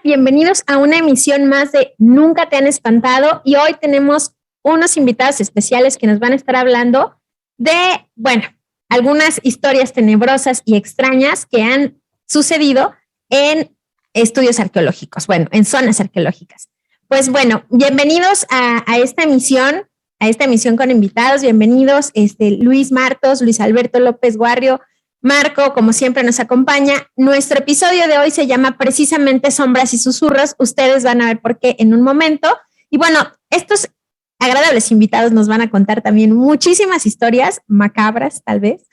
Bienvenidos a una emisión más de Nunca te han espantado y hoy tenemos unos invitados especiales que nos van a estar hablando de, bueno, algunas historias tenebrosas y extrañas que han sucedido en estudios arqueológicos, bueno, en zonas arqueológicas. Pues bueno, bienvenidos a esta emisión con invitados, bienvenidos Luis Martos, Luis Alberto López Guarrio, Marco, como siempre, nos acompaña. Nuestro episodio de hoy se llama precisamente Sombras y Susurros. Ustedes van a ver por qué en un momento. Y bueno, estos agradables invitados nos van a contar también muchísimas historias macabras, tal vez,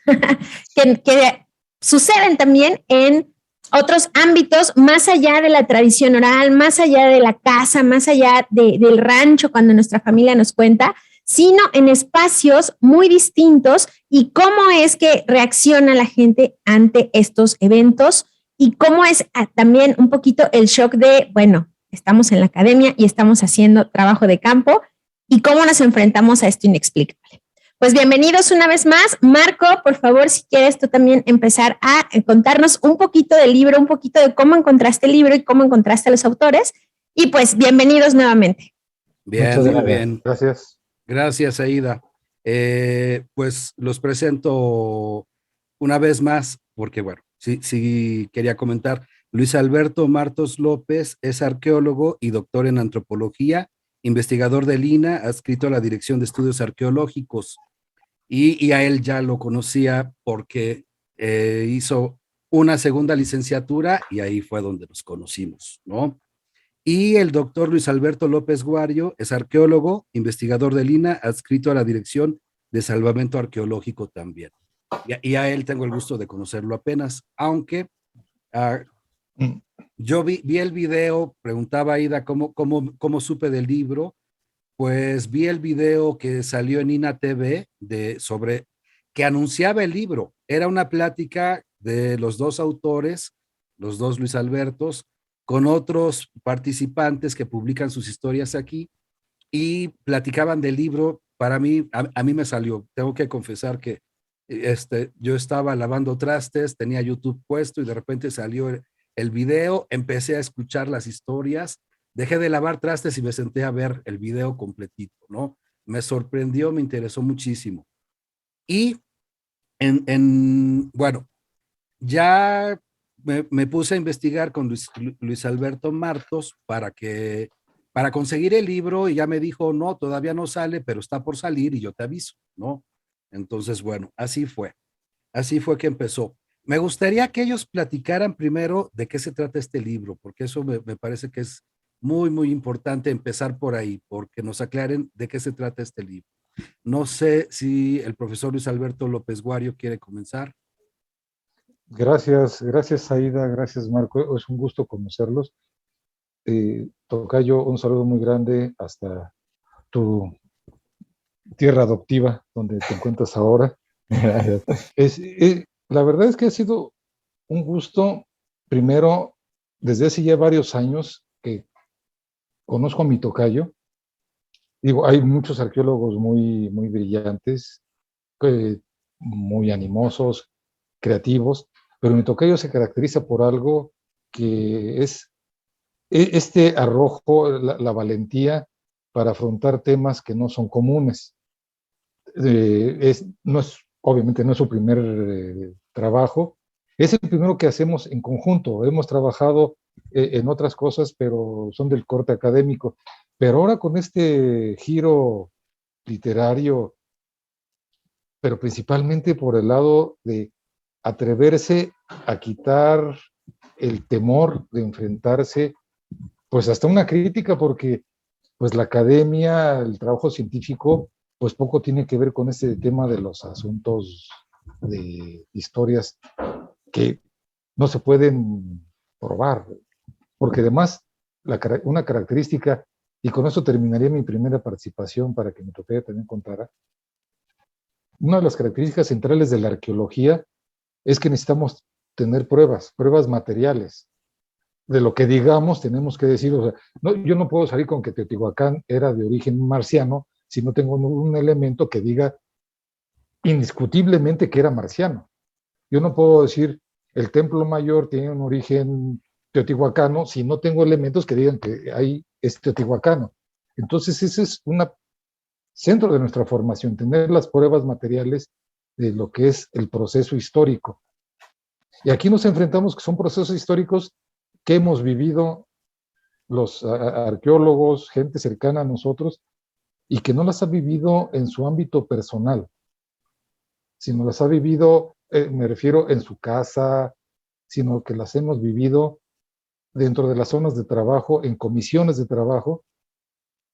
que suceden también en otros ámbitos, más allá de la tradición oral, más allá de la casa, más allá del rancho, cuando nuestra familia nos cuenta, sino en espacios muy distintos y cómo es que reacciona la gente ante estos eventos y cómo es también un poquito el shock de, bueno, estamos en la academia y estamos haciendo trabajo de campo y cómo nos enfrentamos a esto inexplicable. Pues bienvenidos una vez más. Marco, por favor, si quieres tú también empezar a contarnos un poquito del libro, un poquito de cómo encontraste el libro y cómo encontraste a los autores. Y pues bienvenidos nuevamente. Bien, muy bien. Gracias. Gracias, Aida. Pues los presento una vez más, porque bueno, sí quería comentar. Luis Alberto Martos López es arqueólogo y doctor en antropología, investigador del INA, adscrito a la Dirección de Estudios Arqueológicos. Y a él ya lo conocía porque hizo una segunda licenciatura y ahí fue donde nos conocimos, ¿no? Y el doctor Luis Alberto López Guarrio es arqueólogo, investigador del INA, adscrito a la Dirección de Salvamento Arqueológico también. Y a él tengo el gusto de conocerlo apenas, aunque yo vi el video, preguntaba Aida cómo supe del libro, pues vi el video que salió en INA TV sobre que anunciaba el libro. Era una plática de los dos autores, los dos Luis Albertos, con otros participantes que publican sus historias aquí y platicaban del libro. Para mí, a mí me salió, tengo que confesar que yo estaba lavando trastes, tenía YouTube puesto y de repente salió el video, empecé a escuchar las historias, dejé de lavar trastes y me senté a ver el video completito, ¿no? Me sorprendió, me interesó muchísimo. Y bueno, ya me puse a investigar con Luis Alberto Martos para conseguir el libro y ya me dijo, no, todavía no sale, pero está por salir y yo te aviso, ¿no? Entonces, bueno, así fue que empezó. Me gustaría que ellos platicaran primero de qué se trata este libro, porque eso me parece que es muy, muy importante empezar por ahí, porque nos aclaren de qué se trata este libro. No sé si el profesor Luis Alberto López Guarrio quiere comenzar. Gracias, Aida, gracias, Marco. Es un gusto conocerlos. Tocayo, un saludo muy grande hasta tu tierra adoptiva, donde te encuentras ahora. La verdad es que ha sido un gusto, primero, desde hace ya varios años que conozco a mi tocayo. Digo, hay muchos arqueólogos muy, muy brillantes, muy animosos, creativos, pero mi tocayo se caracteriza por algo que es este arrojo, la valentía para afrontar temas que no son comunes. Obviamente no es su primer trabajo, es el primero que hacemos en conjunto. Hemos trabajado en otras cosas, pero son del corte académico. Pero ahora con este giro literario, pero principalmente por el lado de atreverse a quitar el temor de enfrentarse, pues hasta una crítica, porque pues la academia, el trabajo científico, pues poco tiene que ver con este tema de los asuntos de historias que no se pueden probar, porque además una característica, y con eso terminaría mi primera participación para que mi tocayo también contara, una de las características centrales de la arqueología es que necesitamos tener pruebas materiales. De lo que digamos tenemos que decir, o sea, yo no puedo salir con que Teotihuacán era de origen marciano si no tengo un elemento que diga indiscutiblemente que era marciano. Yo no puedo decir el Templo Mayor tiene un origen teotihuacano si no tengo elementos que digan que hay es teotihuacano? Entonces, ese es un centro de nuestra formación, tener las pruebas materiales de lo que es el proceso histórico. Y aquí nos enfrentamos que son procesos históricos que hemos vivido los arqueólogos, gente cercana a nosotros, y que no las ha vivido en su ámbito personal, sino las ha vivido, me refiero, en su casa, sino que las hemos vivido dentro de las zonas de trabajo, en comisiones de trabajo,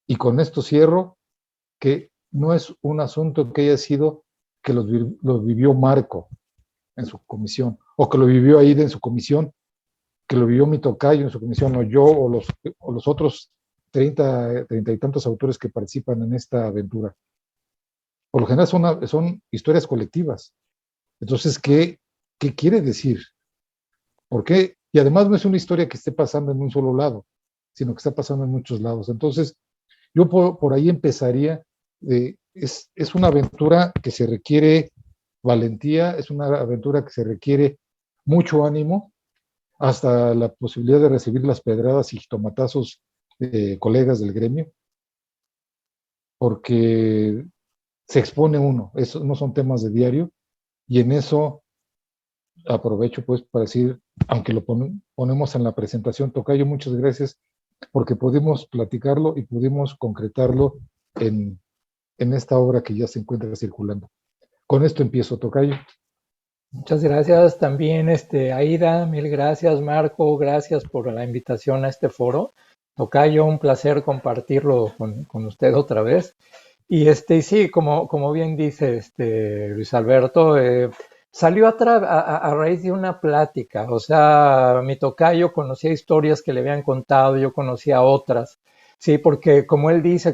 y con esto cierro que no es un asunto que haya sido que lo vivió Marco en su comisión, o que lo vivió Aida en su comisión, que lo vivió mi tocayo en su comisión, o yo, o los otros 30 y tantos autores que participan en esta aventura. Por lo general son historias colectivas. Entonces, ¿qué quiere decir? ¿Por qué? Y además no es una historia que esté pasando en un solo lado, sino que está pasando en muchos lados. Entonces, yo por ahí empezaría. Es una aventura que se requiere valentía, es una aventura que se requiere mucho ánimo, hasta la posibilidad de recibir las pedradas y tomatazos de colegas del gremio, porque se expone uno, eso no son temas de diario, y en eso aprovecho pues para decir, aunque lo ponemos en la presentación, tocayo, muchas gracias, porque pudimos platicarlo y pudimos concretarlo en esta obra que ya se encuentra circulando. Con esto empiezo, tocayo. Muchas gracias también, Aida, mil gracias, Marco, gracias por la invitación a este foro. Tocayo, un placer compartirlo con usted otra vez. Y sí, como bien dice Luis Alberto, salió a raíz de una plática. O sea, mi tocayo conocía historias que le habían contado, yo conocía otras. Sí, porque como él dice,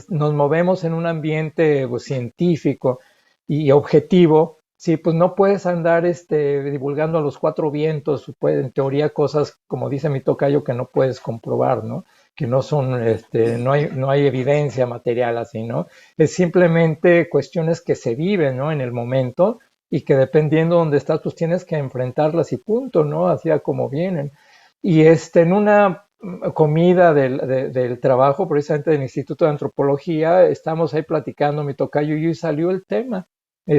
nos movemos en un ambiente pues, científico y objetivo, sí, pues no puedes andar divulgando a los cuatro vientos, pues, en teoría cosas, como dice mi tocayo, que no puedes comprobar, ¿no? Que no son, no hay evidencia material así, ¿no? Es simplemente cuestiones que se viven, ¿no? En el momento y que dependiendo de dónde estás, pues tienes que enfrentarlas y punto, ¿no? Así como vienen. Y en una comida del trabajo, precisamente del Instituto de Antropología, estamos ahí platicando mi tocayo y yo y salió el tema. Y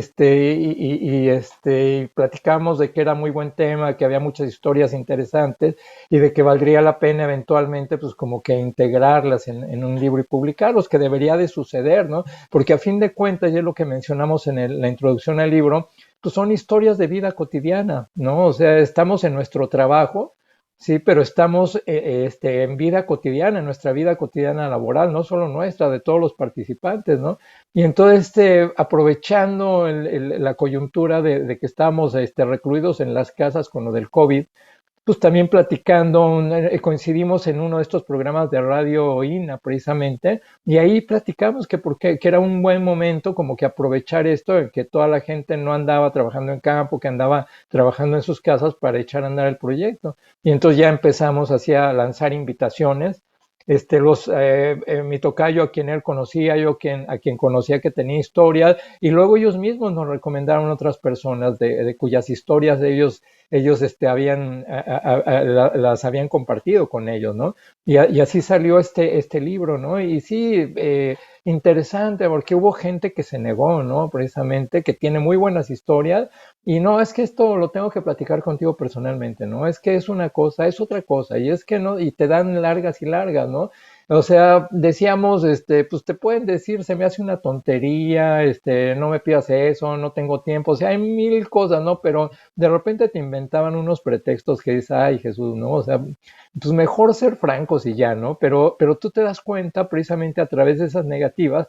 platicamos de que era muy buen tema, que había muchas historias interesantes y de que valdría la pena eventualmente pues como que integrarlas en un libro y publicarlos, que debería de suceder, ¿no? Porque a fin de cuentas, ya es lo que mencionamos en la introducción al libro, pues son historias de vida cotidiana, ¿no? O sea, estamos en nuestro trabajo, sí, pero estamos en vida cotidiana, en nuestra vida cotidiana laboral, no solo nuestra, de todos los participantes, ¿no? Y entonces, aprovechando la coyuntura de que estamos recluidos en las casas con lo del COVID, pues también platicando, coincidimos en uno de estos programas de radio INA precisamente, y ahí platicamos que era un buen momento como que aprovechar esto, en que toda la gente no andaba trabajando en campo, que andaba trabajando en sus casas para echar a andar el proyecto. Y entonces ya empezamos así a lanzar invitaciones. Mi tocayo a quien él conocía, yo a quien conocía que tenía historias, y luego ellos mismos nos recomendaron otras personas de cuyas historias de ellos las habían compartido con ellos, ¿no? Y así salió este libro, ¿no? Y sí, interesante, porque hubo gente que se negó, ¿no? Precisamente, que tiene muy buenas historias, y no, es que esto lo tengo que platicar contigo personalmente, ¿no? Es que es una cosa, es otra cosa, y es que no, y te dan largas y largas, ¿no? O sea, decíamos, pues te pueden decir, se me hace una tontería, no me pidas eso, no tengo tiempo, o sea, hay mil cosas, ¿no? Pero de repente te inventaban unos pretextos que dices, ay, Jesús, ¿no? O sea, pues mejor ser francos y ya, ¿no? Pero tú te das cuenta precisamente a través de esas negativas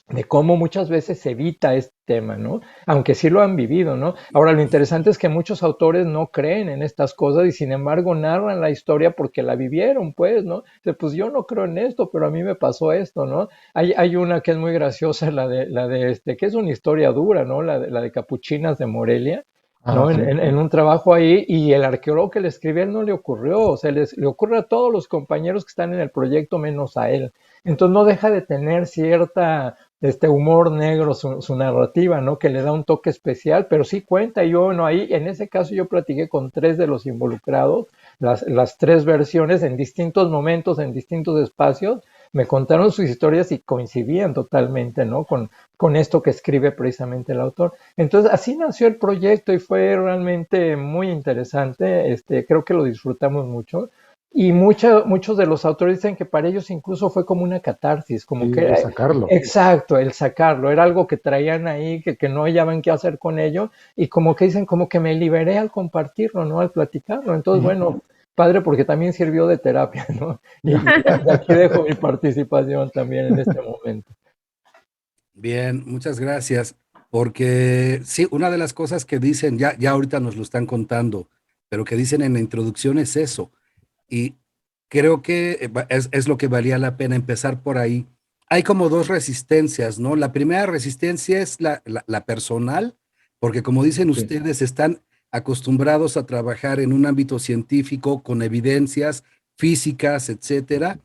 de cómo muchas veces se evita este tema, ¿no? Aunque sí lo han vivido, ¿no? Ahora, lo interesante es que muchos autores no creen en estas cosas y sin embargo narran la historia porque la vivieron, pues, ¿no? Pues yo no creo en esto, pero a mí me pasó esto, ¿no? Hay una que es muy graciosa, la de que es una historia dura, ¿no? La de Capuchinas de Morelia, ¿no? Sí. En un trabajo ahí, y el arqueólogo que le escribió, él no le ocurrió, o sea, le ocurre a todos los compañeros que están en el proyecto menos a él. Entonces no deja de tener cierta humor negro su narrativa, ¿no? Que le da un toque especial, pero sí cuenta. Y yo, bueno, ahí en ese caso yo platiqué con 3 de los involucrados las tres versiones en distintos momentos, en distintos espacios, me contaron sus historias y coincidían totalmente, ¿no? Con esto que escribe precisamente el autor. Entonces, así nació el proyecto y fue realmente muy interesante. Creo que lo disfrutamos mucho. Y muchos de los autores dicen que para ellos incluso fue como una catarsis, como Sí, que el sacarlo. exacto, el sacarlo, era algo que traían ahí, que no hallaban qué hacer con ello, y como que dicen, como que me liberé al compartirlo, ¿no? Al platicarlo. Entonces, bueno, padre, porque también sirvió de terapia, ¿no? Y aquí dejo mi participación también en este momento. Bien, muchas gracias. Porque sí, una de las cosas que dicen, ya ahorita nos lo están contando, pero que dicen en la introducción es eso. Y creo que es lo que valía la pena empezar por ahí. Hay como dos resistencias, ¿no? La primera resistencia es la personal, porque como dicen Sí. ustedes, están acostumbrados a trabajar en un ámbito científico con evidencias físicas, etcétera.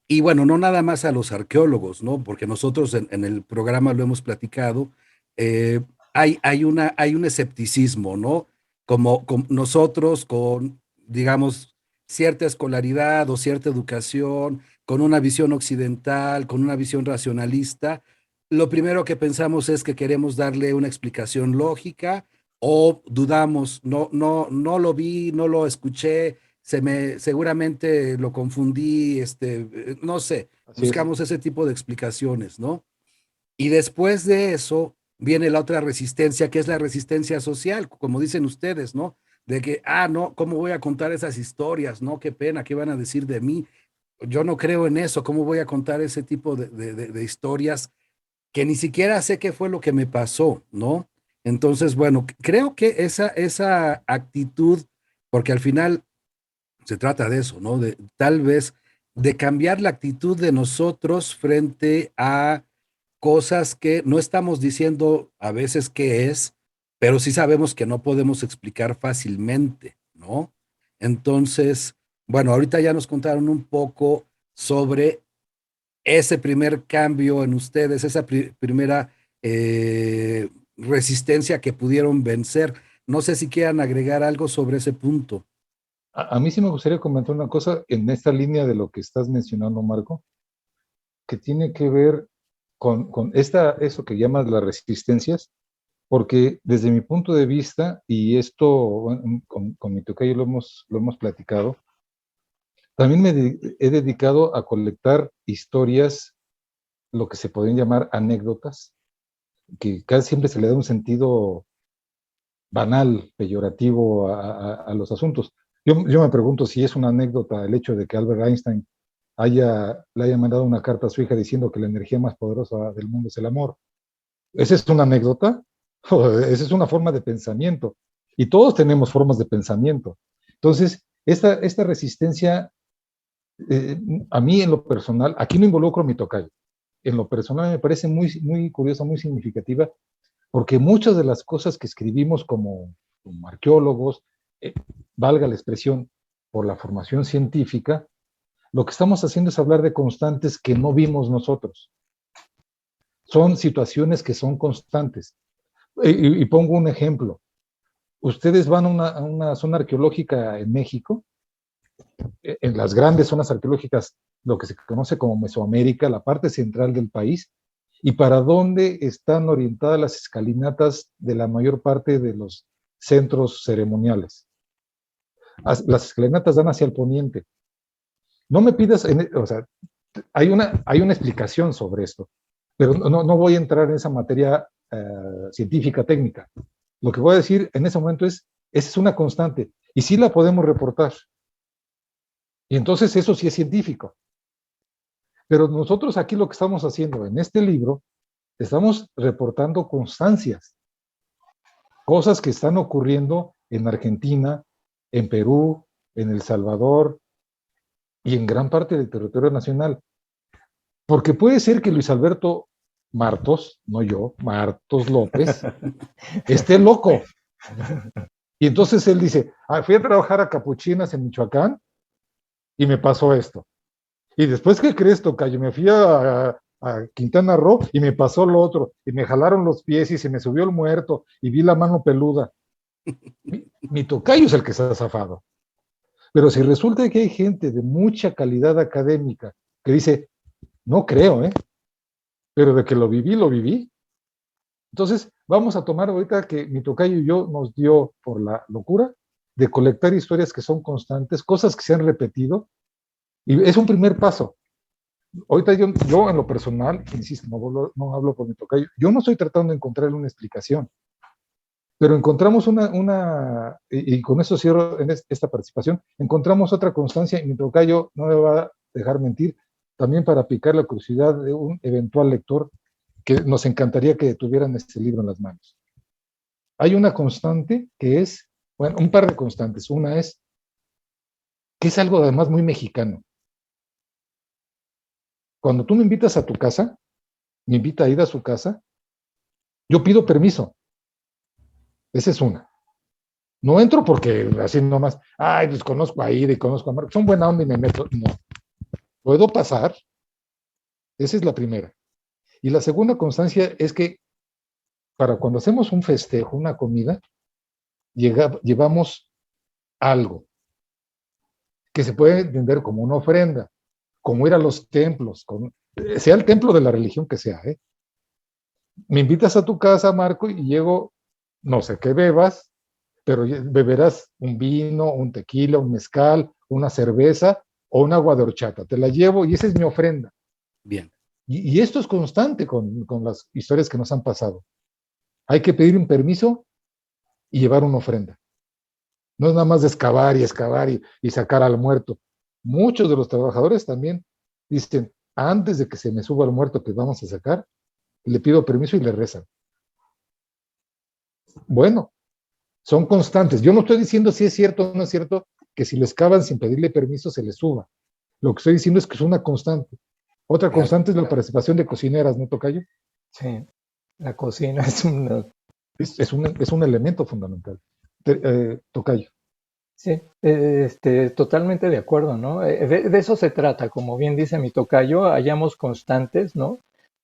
Y bueno, no nada más a los arqueólogos, ¿no? Porque nosotros en el programa lo hemos platicado, eh, hay un escepticismo, ¿no? Como nosotros con, digamos, cierta escolaridad o cierta educación, con una visión occidental, con una visión racionalista, lo primero que pensamos es que queremos darle una explicación lógica o dudamos, no lo vi, no lo escuché, seguramente lo confundí, no sé, Así es. buscamos ese tipo de explicaciones, ¿no? Y después de eso viene la otra resistencia, que es la resistencia social, como dicen ustedes, ¿no? De que, no, ¿cómo voy a contar esas historias? No, qué pena, ¿qué van a decir de mí? Yo no creo en eso, ¿cómo voy a contar ese tipo de historias que ni siquiera sé qué fue lo que me pasó, ¿no? Entonces, bueno, creo que esa actitud, porque al final se trata de eso, ¿no? De tal vez de cambiar la actitud de nosotros frente a cosas que no estamos diciendo a veces qué es, pero sí sabemos que no podemos explicar fácilmente, ¿no? Entonces, bueno, ahorita ya nos contaron un poco sobre ese primer cambio en ustedes, esa primera resistencia que pudieron vencer. No sé si quieran agregar algo sobre ese punto. A mí sí me gustaría comentar una cosa en esta línea de lo que estás mencionando, Marco, que tiene que ver con eso que llamas las resistencias, porque desde mi punto de vista, y esto bueno, con mi tocayo lo hemos platicado, también he dedicado a colectar historias, lo que se podrían llamar anécdotas, que casi siempre se le da un sentido banal, peyorativo a los asuntos. Yo me pregunto si es una anécdota el hecho de que Albert Einstein le haya mandado una carta a su hija diciendo que la energía más poderosa del mundo es el amor. ¿Esa es una anécdota? Esa es una forma de pensamiento. Y todos tenemos formas de pensamiento. Entonces, esta resistencia, a mí en lo personal, aquí no involucro a mi tocayo, en lo personal me parece muy, muy curiosa, muy significativa, porque muchas de las cosas que escribimos como arqueólogos, eh, valga la expresión, por la formación científica, lo que estamos haciendo es hablar de constantes que no vimos nosotros. Son situaciones que son constantes. Y pongo un ejemplo. Ustedes van a una zona arqueológica en México, en las grandes zonas arqueológicas, lo que se conoce como Mesoamérica, la parte central del país, y para dónde están orientadas las escalinatas de la mayor parte de los centros ceremoniales. Las escalinatas dan hacia el poniente. No me pidas, o sea, hay una explicación sobre esto, pero no voy a entrar en esa materia científica técnica. Lo que voy a decir en ese momento esa es una constante, y sí la podemos reportar. Y entonces eso sí es científico. Pero nosotros aquí lo que estamos haciendo en este libro, estamos reportando constancias, cosas que están ocurriendo en Argentina, en Perú, en El Salvador y en gran parte del territorio nacional. Porque puede ser que Luis Alberto Martos, no yo, Martos López, esté loco. Y entonces él dice, fui a trabajar a Capuchinas en Michoacán y me pasó esto. Y después, ¿qué crees, tocayo? Me fui a Quintana Roo y me pasó lo otro. Y me jalaron los pies y se me subió el muerto y vi la mano peluda. Mi tocayo es el que se ha zafado. Pero si resulta que hay gente de mucha calidad académica que dice, no creo, pero de que lo viví, lo viví. Entonces, vamos a tomar ahorita que mi tocayo y yo nos dio por la locura de colectar historias que son constantes, cosas que se han repetido, y es un primer paso. Ahorita yo en lo personal, insisto, no hablo por mi tocayo, yo no estoy tratando de encontrarle una explicación, pero encontramos y con eso cierro en esta participación, encontramos otra constancia, y mi tocayo no me va a dejar mentir, también para picar la curiosidad de un eventual lector que nos encantaría que tuvieran este libro en las manos. Hay una constante que es, bueno, un par de constantes. Una es que es algo además muy mexicano. Cuando tú me invitas a tu casa, me invita a ir a su casa, yo pido permiso. Esa es una. No entro porque así nomás, ay, pues conozco a Ida y conozco a Marco, son buena onda y me meto. No. ¿Puedo pasar? Esa es la primera. Y la segunda constancia es que para cuando hacemos un festejo, una comida, llevamos algo que se puede entender como una ofrenda, como ir a los templos, sea el templo de la religión que sea. Me invitas a tu casa, Marco, y llego, no sé qué bebas, pero beberás un vino, un tequila, un mezcal, una cerveza o un agua de horchata. Te la llevo y esa es mi ofrenda. Bien. Y esto es constante con las historias que nos han pasado. Hay que pedir un permiso y llevar una ofrenda. No es nada más de excavar y sacar al muerto. Muchos de los trabajadores también dicen, antes de que se me suba el muerto que vamos a sacar, le pido permiso y le rezan. Bueno, son constantes. Yo no estoy diciendo si es cierto o no es cierto que si lo excavan sin pedirle permiso se le suba. Lo que estoy diciendo es que es una constante. Otra constante es la participación de cocineras, ¿no, tocayo? Sí, la cocina es un elemento fundamental. Tocayo. Sí, totalmente de acuerdo, ¿no? De eso se trata, como bien dice mi tocayo, hallamos constantes, ¿no?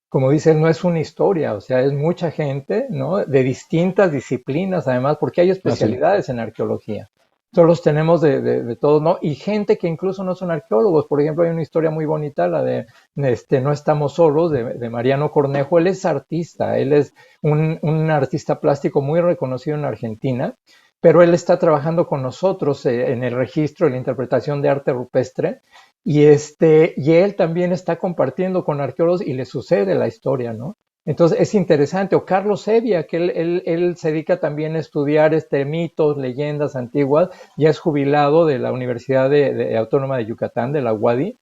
Como dice, no es una historia, o sea, es mucha gente, ¿no? De distintas disciplinas, además, porque hay especialidades en arqueología. Todos tenemos de todos, ¿no? Y gente que incluso no son arqueólogos. Por ejemplo, hay una historia muy bonita, la de No estamos solos, de Mariano Cornejo. Él es artista, él es un artista plástico muy reconocido en Argentina, pero él está trabajando con nosotros en el registro y la interpretación de arte rupestre, y él también está compartiendo con arqueólogos y le sucede la historia, ¿no? Entonces es interesante. O Carlos Evia, que él se dedica también a estudiar mitos, leyendas antiguas, ya es jubilado de la Universidad Autónoma de Yucatán, de la UADY,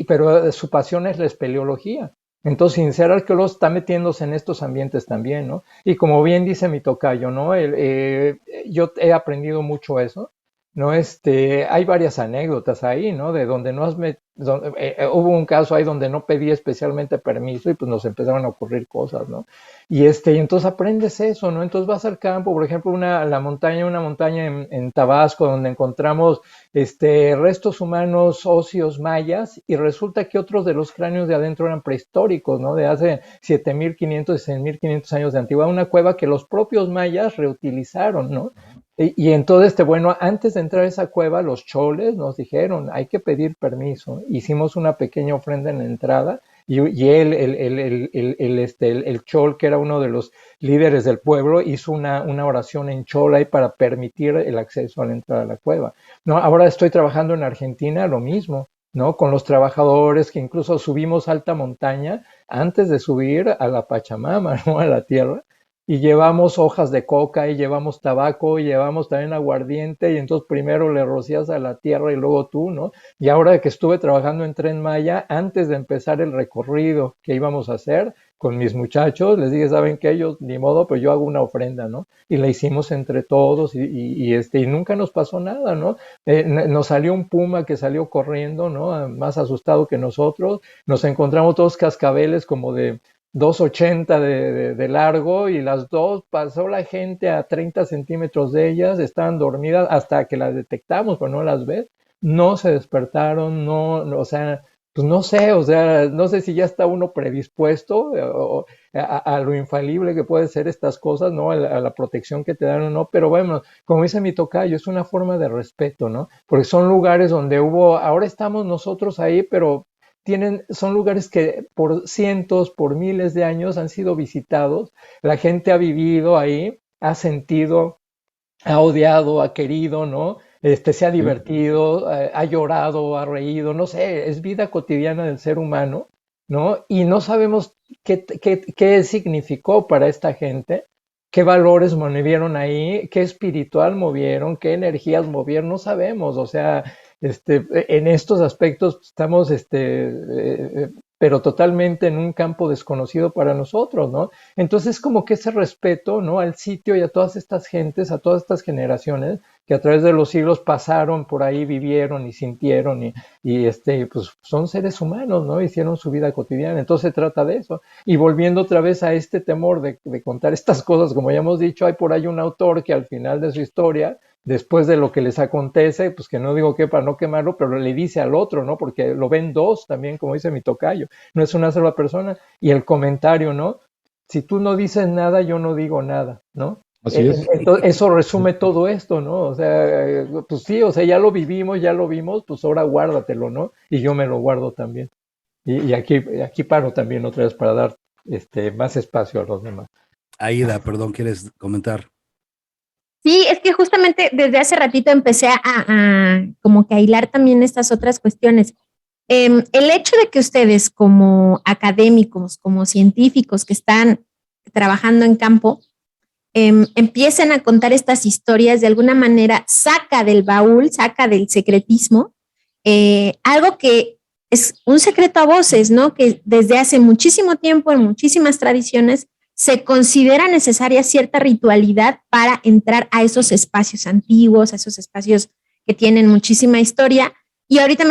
pero su pasión es la espeleología. Entonces, sin ser arqueólogo, está metiéndose en estos ambientes también, ¿no? Y como bien dice mi tocayo, ¿no? Yo he aprendido mucho eso, ¿no? Hay varias anécdotas ahí, ¿no? De donde no hubo un caso ahí donde no pedí especialmente permiso y pues nos empezaron a ocurrir cosas, ¿no? Y entonces aprendes eso, ¿no? Entonces vas al campo, por ejemplo, una montaña en Tabasco donde encontramos restos humanos óseos mayas, y resulta que otros de los cráneos de adentro eran prehistóricos, ¿no? De hace 7.500 y 6.500 años de antigüedad, una cueva que los propios mayas reutilizaron, ¿no? Y entonces, bueno, antes de entrar a esa cueva, los choles nos dijeron, hay que pedir permiso. Hicimos una pequeña ofrenda en la entrada, y el chol, que era uno de los líderes del pueblo, hizo una oración en chol ahí para permitir el acceso a la entrada a la cueva. No, ahora estoy trabajando en Argentina, lo mismo, ¿no? Con los trabajadores que incluso subimos alta montaña antes de subir a la Pachamama, ¿no? A la tierra. Y llevamos hojas de coca y llevamos tabaco y llevamos también aguardiente, y entonces primero le rocías a la tierra y luego tú, ¿no? Y ahora que estuve trabajando en Tren Maya, antes de empezar el recorrido que íbamos a hacer con mis muchachos, les dije, ¿saben qué? Ellos, ni modo, pues yo hago una ofrenda, ¿no? Y la hicimos entre todos y nunca nos pasó nada, ¿no? Nos salió un puma que salió corriendo, ¿no? Más asustado que nosotros. Nos encontramos dos cascabeles como de 2,80 de largo, y las dos pasó la gente a 30 centímetros de ellas, estaban dormidas hasta que las detectamos, pero no las ves, no se despertaron, no, o sea, pues no sé, o sea, no sé si ya está uno predispuesto a lo infalible que puede ser estas cosas, ¿no? A la protección que te dan o no, pero bueno, como dice mi tocayo, es una forma de respeto, ¿no? Porque son lugares donde ahora estamos nosotros ahí, pero son lugares que por cientos, por miles de años han sido visitados, la gente ha vivido ahí, ha sentido, ha odiado, ha querido, ¿no? Se ha divertido, ha llorado, ha reído, no sé, es vida cotidiana del ser humano, ¿no? Y no sabemos qué significó para esta gente, qué valores movieron ahí, qué espiritual movieron, qué energías movieron, no sabemos, o sea, en estos aspectos estamos, pero totalmente en un campo desconocido para nosotros, ¿no? Entonces, como que ese respeto, ¿no? Al sitio y a todas estas gentes, a todas estas generaciones que a través de los siglos pasaron por ahí, vivieron y sintieron pues son seres humanos, ¿no? Hicieron su vida cotidiana. Entonces se trata de eso. Y volviendo otra vez a este temor de contar estas cosas, como ya hemos dicho, hay por ahí un autor que al final de su historia, después de lo que les acontece, pues que no digo que para no quemarlo, pero le dice al otro, ¿no? Porque lo ven dos también, como dice mi tocayo, no es una sola persona. Y el comentario, ¿no? Si tú no dices nada, yo no digo nada, ¿no? Así es. Entonces, eso resume todo esto, ¿no? O sea, pues sí, o sea, ya lo vivimos, ya lo vimos, pues ahora guárdatelo, ¿no? Y yo me lo guardo también. Y aquí paro también otra vez para dar más espacio a los demás. Aida, perdón, ¿quieres comentar? Sí, es que justamente desde hace ratito empecé a como que a hilar también estas otras cuestiones. El hecho de que ustedes como académicos, como científicos que están trabajando en campo, empiecen a contar estas historias de alguna manera, saca del baúl, saca del secretismo, algo que es un secreto a voces, ¿no? Que desde hace muchísimo tiempo, en muchísimas tradiciones, se considera necesaria cierta ritualidad para entrar a esos espacios antiguos, a esos espacios que tienen muchísima historia. Y ahorita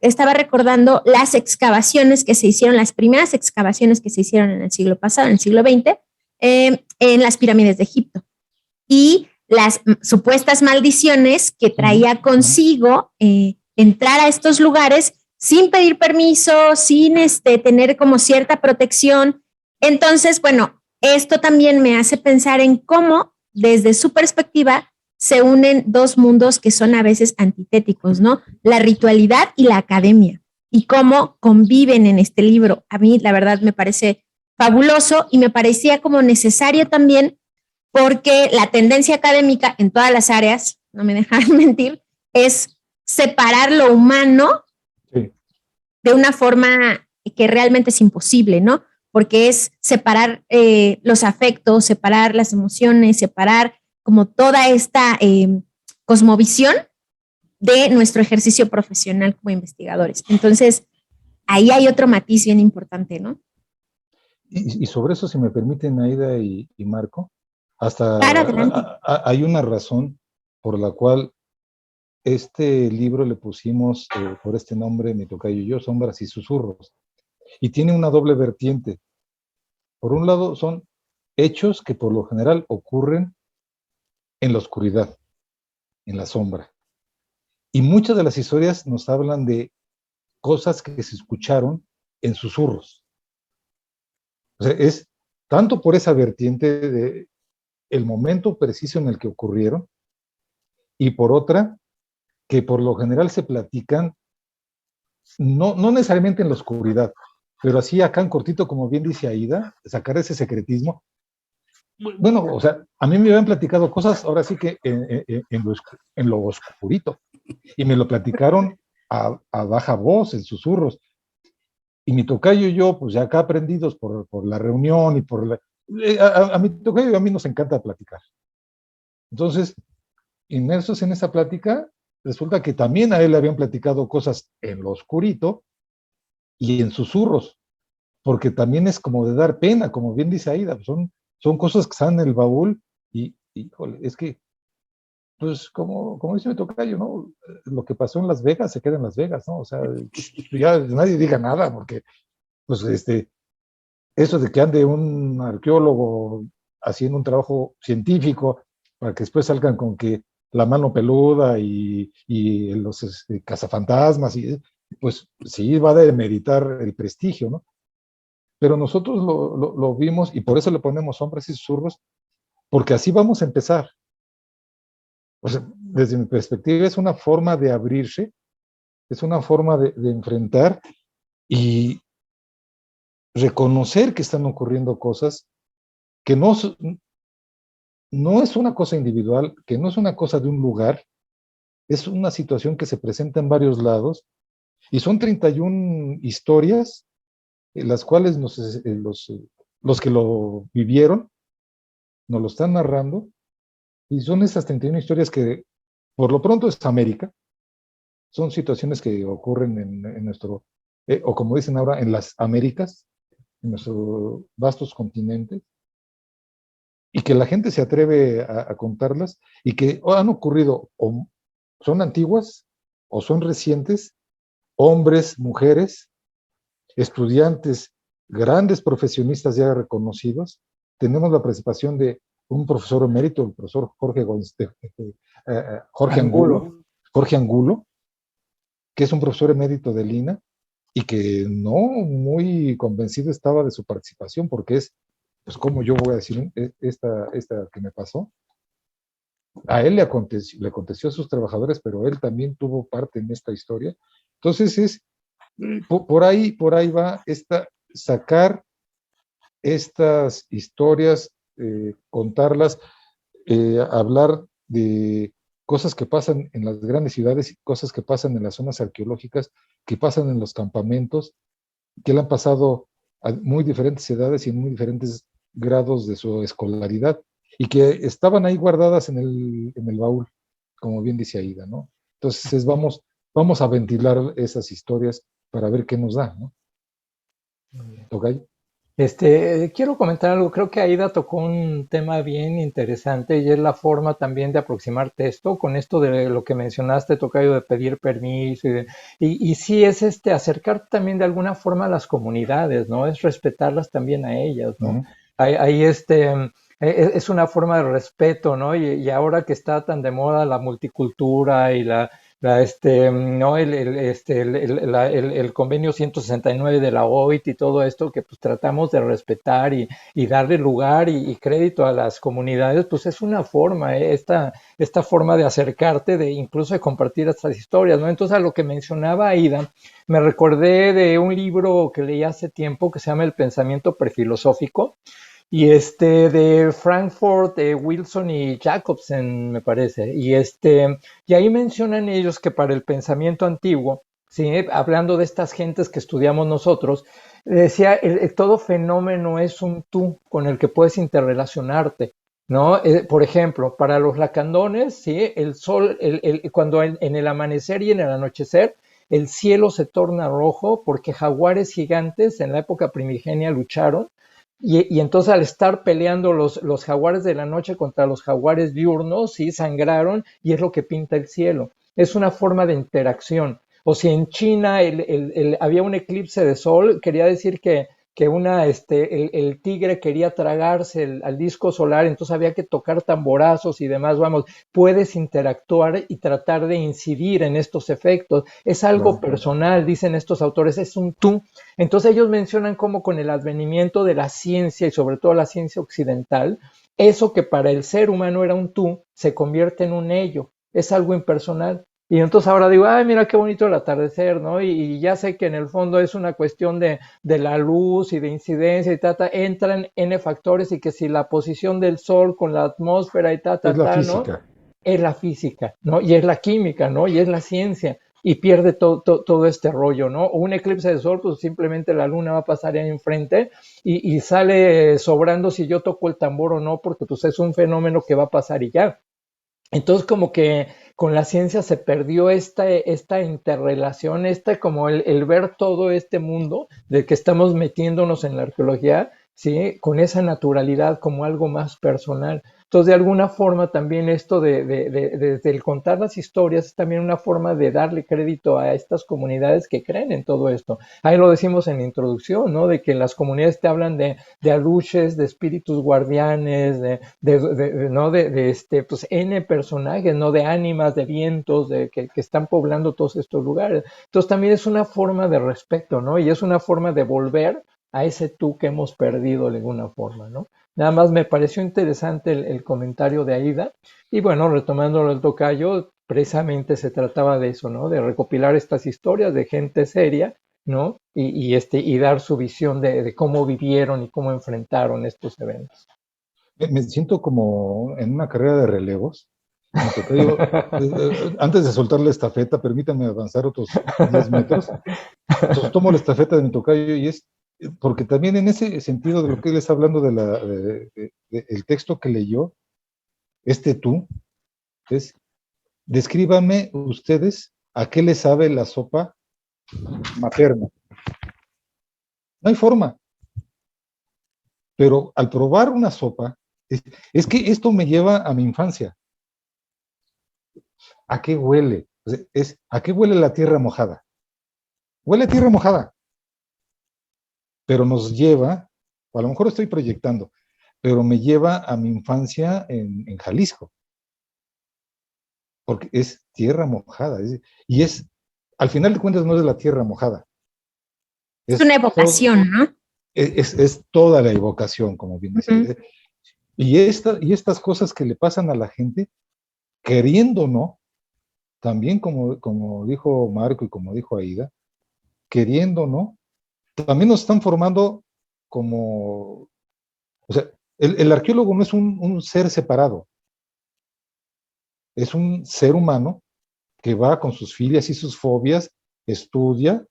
estaba recordando las excavaciones que se hicieron, las primeras excavaciones que se hicieron en el siglo pasado, en el siglo XX, en las pirámides de Egipto. Y las supuestas maldiciones que traía consigo entrar a estos lugares sin pedir permiso, sin tener como cierta protección. Entonces, bueno, esto también me hace pensar en cómo, desde su perspectiva, se unen dos mundos que son a veces antitéticos, ¿no? La ritualidad y la academia, y cómo conviven en este libro. A mí, la verdad, me parece fabuloso y me parecía como necesario también porque la tendencia académica en todas las áreas, no me dejan mentir, es separar lo humano de una forma que realmente es imposible, ¿no? Porque es separar los afectos, separar las emociones, separar como toda esta cosmovisión de nuestro ejercicio profesional como investigadores. Entonces, ahí hay otro matiz bien importante, ¿no? Y sobre eso, si me permiten, Aida y Marco, hasta Claro, hay una razón por la cual este libro le pusimos por este nombre, mi tocayo y yo, Sombras y Susurros. Y tiene una doble vertiente. Por un lado, son hechos que por lo general ocurren en la oscuridad, en la sombra. Y muchas de las historias nos hablan de cosas que se escucharon en susurros. O sea, es tanto por esa vertiente de el momento preciso en el que ocurrieron, y por otra, que por lo general se platican, no necesariamente en la oscuridad, pero así acá en cortito, como bien dice Aida, sacar ese secretismo. Bueno, o sea, a mí me habían platicado cosas, ahora sí que en lo oscurito, y me lo platicaron a baja voz, en susurros. Y mi tocayo y yo, pues ya acá aprendidos por la reunión y a mi tocayo y a mí nos encanta platicar. Entonces, inmersos en esa plática, resulta que también a él le habían platicado cosas en lo oscurito y en susurros, porque también es como de dar pena, como bien dice Aida, son cosas que están en el baúl y híjole, es que, pues como dice mi tocayo, ¿no? Lo que pasó en Las Vegas se queda en Las Vegas, ¿no? O sea, ya nadie diga nada, porque, pues, eso de que ande un arqueólogo haciendo un trabajo científico para que después salgan con que la mano peluda y los cazafantasmas, pues sí va a demeritar el prestigio, ¿no? Pero nosotros lo vimos y por eso le ponemos Sombras y Susurros, porque así vamos a empezar. O sea, desde mi perspectiva es una forma de abrirse, es una forma de enfrentar y reconocer que están ocurriendo cosas que no es una cosa individual, que no es una cosa de un lugar, es una situación que se presenta en varios lados y son 31 historias, las cuales los que lo vivieron nos lo están narrando y son esas 31 historias que por lo pronto es América, son situaciones que ocurren en nuestro, o como dicen ahora, en las Américas, en nuestros vastos continentes, y que la gente se atreve a contarlas y que han ocurrido o son antiguas o son recientes, hombres, mujeres, estudiantes, grandes profesionistas ya reconocidos. Tenemos la participación de un profesor emérito, el profesor Jorge Angulo, Jorge Angulo, que es un profesor emérito de Lina y que no muy convencido estaba de su participación porque es, pues, ¿cómo yo voy a decir esta que me pasó? A él le aconteció a sus trabajadores, pero él también tuvo parte en esta historia. Entonces por ahí va sacar estas historias, contarlas, hablar de cosas que pasan en las grandes ciudades, cosas que pasan en las zonas arqueológicas, que pasan en los campamentos, que le han pasado a muy diferentes edades y en muy diferentes grados de su escolaridad, y que estaban ahí guardadas en el baúl, como bien dice Aida, ¿no? Entonces vamos a ventilar esas historias para ver qué nos da, ¿no? ¿Okay? Quiero comentar algo, creo que Aida tocó un tema bien interesante y es la forma también de aproximar texto con esto de lo que mencionaste, Tocayo, de pedir permiso y sí es acercar también de alguna forma a las comunidades, ¿no? Es respetarlas también a ellas, ¿no? Uh-huh. Ahí es una forma de respeto, ¿no? Y ahora que está tan de moda la multicultura y ¿no? El convenio 169 de la OIT y todo esto que pues tratamos de respetar y darle lugar y crédito a las comunidades, pues es una forma, esta forma de acercarte, de incluso de compartir estas historias, ¿no? Entonces a lo que mencionaba Aida, me recordé de un libro que leí hace tiempo que se llama El pensamiento prefilosófico, y de Frankfurt, Wilson y Jacobsen, me parece. Y ahí mencionan ellos que para el pensamiento antiguo, ¿sí? Hablando de estas gentes que estudiamos nosotros, decía, todo fenómeno es un tú con el que puedes interrelacionarte, ¿no? Por ejemplo, para los lacandones, ¿sí? El sol, cuando en el amanecer y en el anochecer, el cielo se torna rojo porque jaguares gigantes en la época primigenia lucharon y entonces al estar peleando los jaguares de la noche contra los jaguares diurnos, sí, sangraron y es lo que pinta el cielo. Es una forma de interacción. O si en China había un eclipse de sol, quería decir que el tigre quería tragarse al disco solar, entonces había que tocar tamborazos y demás. Vamos, puedes interactuar y tratar de incidir en estos efectos. Es algo personal, dicen estos autores, es un tú. Entonces ellos mencionan cómo con el advenimiento de la ciencia y sobre todo la ciencia occidental, eso que para el ser humano era un tú, se convierte en un ello, es algo impersonal. Y entonces ahora digo, ay, mira qué bonito el atardecer, ¿no? Y ya sé que en el fondo es una cuestión de la luz y de incidencia y entran N factores y que si la posición del sol con la atmósfera y Es la ¿no? física. Es la física, ¿no? Y es la química, ¿no? Y es la ciencia. Y pierde todo este rollo, ¿no? O un eclipse de sol, pues simplemente la luna va a pasar ahí enfrente y sale sobrando si yo toco el tambor o no, porque pues es un fenómeno que va a pasar y ya. Entonces como que con la ciencia se perdió esta interrelación, como el ver todo este mundo del que estamos metiéndonos en la arqueología, ¿sí? Con esa naturalidad como algo más personal. Entonces, de alguna forma, también esto desde el contar las historias es también una forma de darle crédito a estas comunidades que creen en todo esto. Ahí lo decimos en la introducción, ¿no? De que las comunidades te hablan de aluches, de espíritus guardianes, ¿no? Pues, N personajes, ¿no? De ánimas, de vientos, que están poblando todos estos lugares. Entonces, también es una forma de respeto, ¿no? Y es una forma de volver a ese tú que hemos perdido de alguna forma, ¿no? Nada más me pareció interesante el comentario de Aida. Y bueno, retomándolo el tocayo, precisamente se trataba de eso, ¿no? De recopilar estas historias de gente seria, ¿no? Y dar su visión de cómo vivieron y cómo enfrentaron estos eventos. Me siento como en una carrera de relevos. Mi tocayo, antes de soltar la estafeta, permítame avanzar otros 10 metros. Entonces tomo la estafeta de mi tocayo y es porque también en ese sentido de lo que él está hablando el texto que leyó, tú, es, descríbanme ustedes a qué le sabe la sopa materna. No hay forma, pero al probar una sopa, es que esto me lleva a mi infancia. ¿A qué huele? ¿A qué huele la tierra mojada? Huele a tierra mojada, pero nos lleva, o a lo mejor estoy proyectando, pero me lleva a mi infancia en Jalisco, porque es tierra mojada, y al final de cuentas no es la tierra mojada. Es una evocación, ¿no? Es toda la evocación, como bien dice. Y estas cosas que le pasan a la gente, queriendo o no, también como dijo Marco y como dijo Aida, queriendo o no, también nos están formando como, o sea, el arqueólogo no es un ser separado, es un ser humano que va con sus filias y sus fobias, estudia,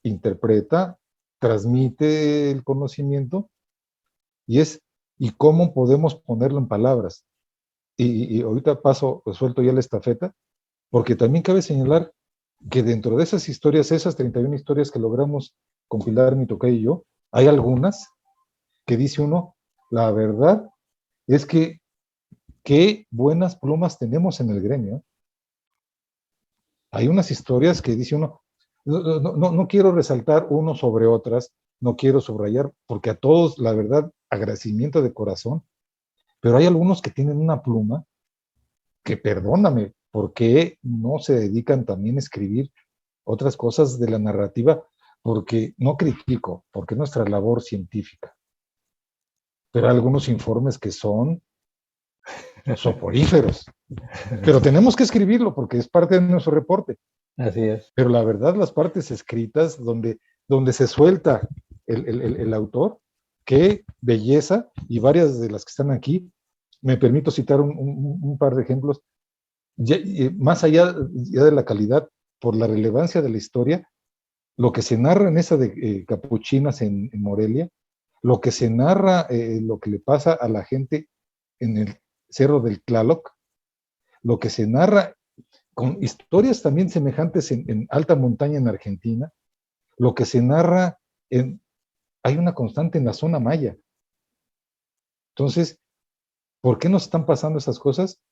interpreta, transmite el conocimiento y cómo podemos ponerlo en palabras. Y ahorita suelto ya la estafeta, porque también cabe señalar que dentro de esas historias, esas 31 historias que logramos compilar mi tocayo y yo, hay algunas que dice uno, la verdad es que qué buenas plumas tenemos en el gremio. Hay unas historias que dice uno, no quiero resaltar uno sobre otras, no quiero subrayar, porque a todos, la verdad, agradecimiento de corazón, pero hay algunos que tienen una pluma que, perdóname, ¿por qué no se dedican también a escribir otras cosas de la narrativa? Porque no critico, porque es nuestra labor científica, pero hay algunos informes que son soporíferos, pero tenemos que escribirlo porque es parte de nuestro reporte. Así es. Pero la verdad, las partes escritas donde se suelta el autor, qué belleza, y varias de las que están aquí, me permito citar un par de ejemplos, más allá ya de la calidad, por la relevancia de la historia, lo que se narra en esa de Capuchinas en Morelia, lo que se narra, lo que le pasa a la gente en el Cerro del Tlaloc, lo que se narra con historias también semejantes en alta montaña en Argentina, lo que se narra hay una constante en la zona maya. Entonces, ¿por qué nos están pasando esas cosas?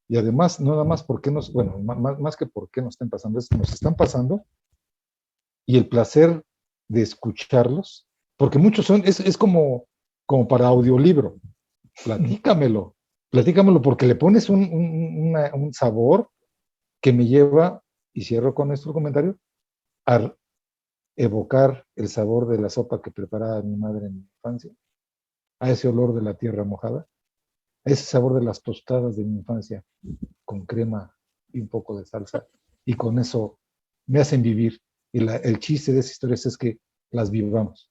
Y además, no nada más por qué más que por qué nos están pasando, nos están pasando y el placer de escucharlos, porque muchos es como para audiolibro. Platícamelo porque le pones un sabor que me lleva, y cierro con nuestro comentario, a evocar el sabor de la sopa que preparaba mi madre en mi infancia, a ese olor de la tierra mojada, a ese sabor de las tostadas de mi infancia con crema y un poco de salsa, y con eso me hacen vivir. Y el chiste de esas historias es que las vivamos.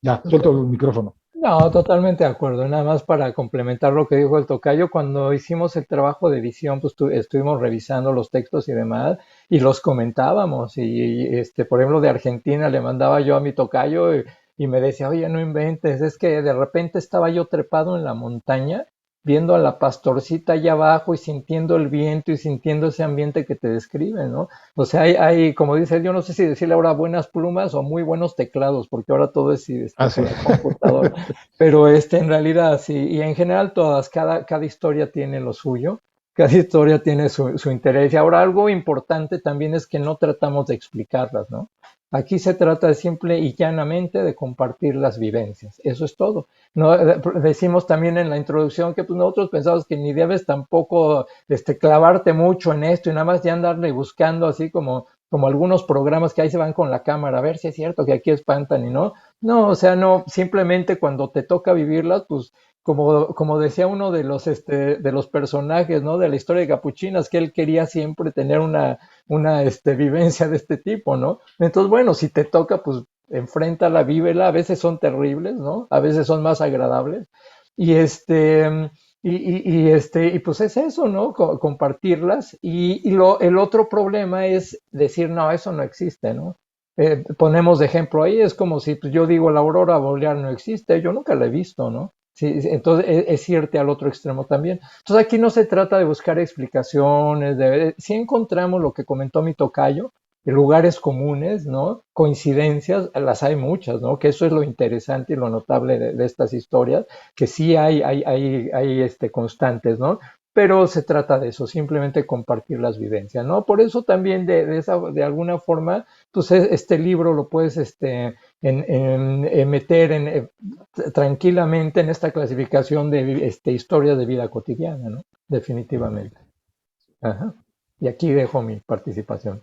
Ya, suelto el micrófono. No, totalmente de acuerdo. Nada más para complementar lo que dijo el tocayo, cuando hicimos el trabajo de edición, pues estuvimos revisando los textos y demás y los comentábamos. Por ejemplo, de Argentina le mandaba yo a mi tocayo y me decía, oye, no inventes, es que de repente estaba yo trepado en la montaña viendo a la pastorcita allá abajo y sintiendo el viento y sintiendo ese ambiente que te describe, ¿no? O sea, hay, como dice él, yo no sé si decirle ahora buenas plumas o muy buenos teclados, porque ahora todo es sí. por la computadora, pero en realidad sí, y en general todas, cada historia tiene lo suyo. Cada historia tiene su interés. Y ahora algo importante también es que no tratamos de explicarlas, ¿no? Aquí se trata de simple y llanamente de compartir las vivencias. Eso es todo. No, decimos también en la introducción que pues, nosotros pensamos que ni debes tampoco clavarte mucho en esto y nada más ya andarle buscando así como algunos programas que ahí se van con la cámara a ver si es cierto que aquí espantan y no. No, o sea, no, simplemente cuando te toca vivirlas, pues como decía uno de los personajes, ¿no? De la historia de Capuchinas, que él quería siempre tener una vivencia de este tipo, ¿no? Entonces, bueno, si te toca, pues enfréntala, vívela, a veces son terribles, ¿no? A veces son más agradables. Y y pues es eso, ¿no? Compartirlas. El otro problema es decir, no, eso no existe, ¿no? Ponemos de ejemplo ahí, es como si pues, yo digo la aurora boreal no existe, yo nunca la he visto, ¿no? Sí, entonces es irte al otro extremo también. Entonces aquí no se trata de buscar explicaciones, si encontramos lo que comentó mi tocayo, lugares comunes, ¿no? Coincidencias, las hay muchas, ¿no? Que eso es lo interesante y lo notable de estas historias, que sí hay constantes, ¿no? Pero se trata de eso, simplemente compartir las vivencias, ¿no? Por eso también de alguna forma, pues este libro lo puedes meter tranquilamente en esta clasificación de historias de vida cotidiana, ¿no? Definitivamente. Ajá. Y aquí dejo mi participación.